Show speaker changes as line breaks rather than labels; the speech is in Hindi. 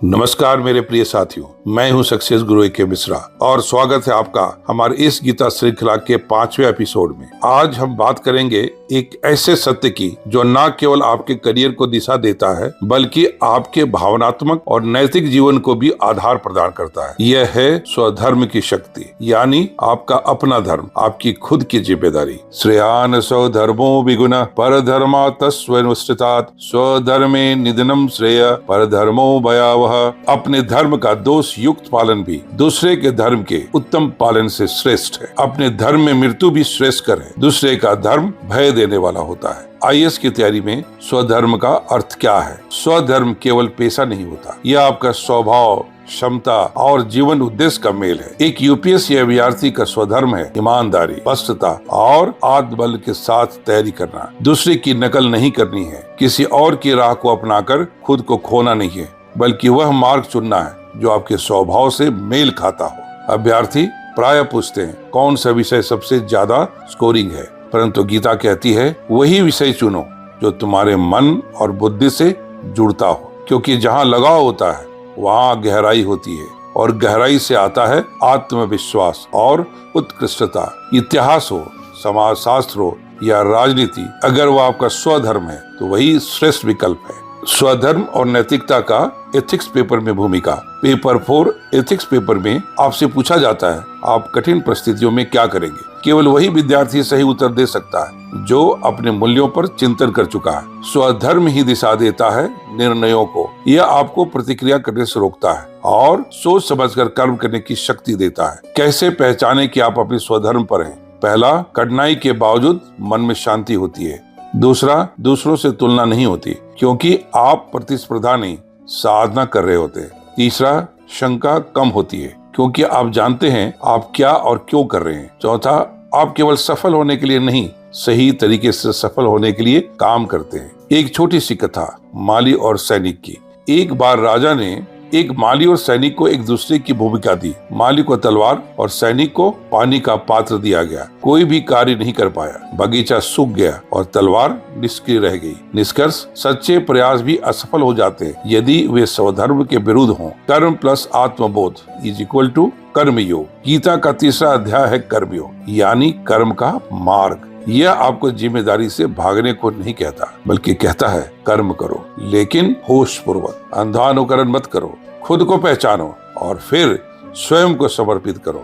नमस्कार मेरे प्रिय साथियों, मैं हूं सक्सेस गुरु ए.के. मिश्रा और स्वागत है आपका हमारे इस गीता श्रृंखला के 5वें एपिसोड में। आज हम बात करेंगे एक ऐसे सत्य की जो न केवल आपके करियर को दिशा देता है बल्कि आपके भावनात्मक और नैतिक जीवन को भी आधार प्रदान करता है। यह है स्वधर्म की शक्ति, यानी आपका अपना धर्म, आपकी खुद की जिम्मेदारी। श्रेयान स्वधर्मो विगुणः परधर्मा तस्वनुष्ठितात् स्वधर्मे निधनम श्रेय परधर्मो भयावह। अपने धर्म का दोष युक्त पालन भी दूसरे के धर्म के उत्तम पालन से श्रेष्ठ है। अपने धर्म में मृत्यु भी श्रेष्ठकर है। दूसरे का धर्म भय देने वाला होता है। आईएएस की तैयारी में स्वधर्म का अर्थ क्या है? स्वधर्म केवल पेशा नहीं होता, यह आपका स्वभाव, क्षमता और जीवन उद्देश्य का मेल है। एक यूपीएससी अभ्यर्थी का स्वधर्म है ईमानदारी, स्पष्टता और आत्मबल के साथ तैयारी करना। दूसरे की नकल नहीं करनी है, किसी और की राह को अपनाकर खुद को खोना नहीं है, बल्कि वह मार्ग चुनना है जो आपके स्वभाव से मेल खाता हो। अभ्यर्थी प्रायः पूछते हैं कौन सा विषय सबसे ज्यादा स्कोरिंग है, परंतु गीता कहती है वही विषय चुनो जो तुम्हारे मन और बुद्धि से जुड़ता हो, क्योंकि जहाँ लगाव होता है वहाँ गहराई होती है और गहराई से आता है आत्मविश्वास और उत्कृष्टता। इतिहास हो, समाजशास्त्र हो या राजनीति, अगर वह आपका स्वधर्म है तो वही श्रेष्ठ विकल्प है। स्वधर्म और नैतिकता का एथिक्स पेपर में भूमिका। पेपर 4 एथिक्स पेपर में आपसे पूछा जाता है आप कठिन परिस्थितियों में क्या करेंगे। केवल वही विद्यार्थी सही उत्तर दे सकता है जो अपने मूल्यों पर चिंतन कर चुका है। स्वधर्म ही दिशा देता है निर्णयों को। यह आपको प्रतिक्रिया करने से रोकता है और सोच समझकर कर्म करने की शक्ति देता है। कैसे पहचाने कि आप अपने स्वधर्म पर हैं? पहला, कठिनाई के बावजूद मन में शांति होती है। दूसरा, दूसरों से तुलना नहीं होती क्योंकि आप प्रतिस्पर्धा नहीं साधना कर रहे होते। तीसरा, शंका कम होती है क्योंकि आप जानते हैं आप क्या और क्यों कर रहे हैं। चौथा, आप केवल सफल होने के लिए नहीं, सही तरीके से सफल होने के लिए काम करते हैं। एक छोटी सी कथा माली और सैनिक की। एक बार राजा ने एक माली और सैनिक को एक दूसरे की भूमिका दी। माली को तलवार और सैनिक को पानी का पात्र दिया गया। कोई भी कार्य नहीं कर पाया। बगीचा सूख गया और तलवार निष्क्रिय रह गई। निष्कर्ष, सच्चे प्रयास भी असफल हो जाते हैं यदि वे स्वधर्म के विरुद्ध हों। कर्म plus Atmabodh is equal to कर्मयोग। गीता का तीसरा अध्याय है कर्मयोग, यानी कर्म का मार्ग। यह आपको जिम्मेदारी से भागने को नहीं कहता, बल्कि कहता है कर्म करो, लेकिन होश पूर्वक। अंधानुकरण मत करो, खुद को पहचानो और फिर स्वयं को समर्पित करो।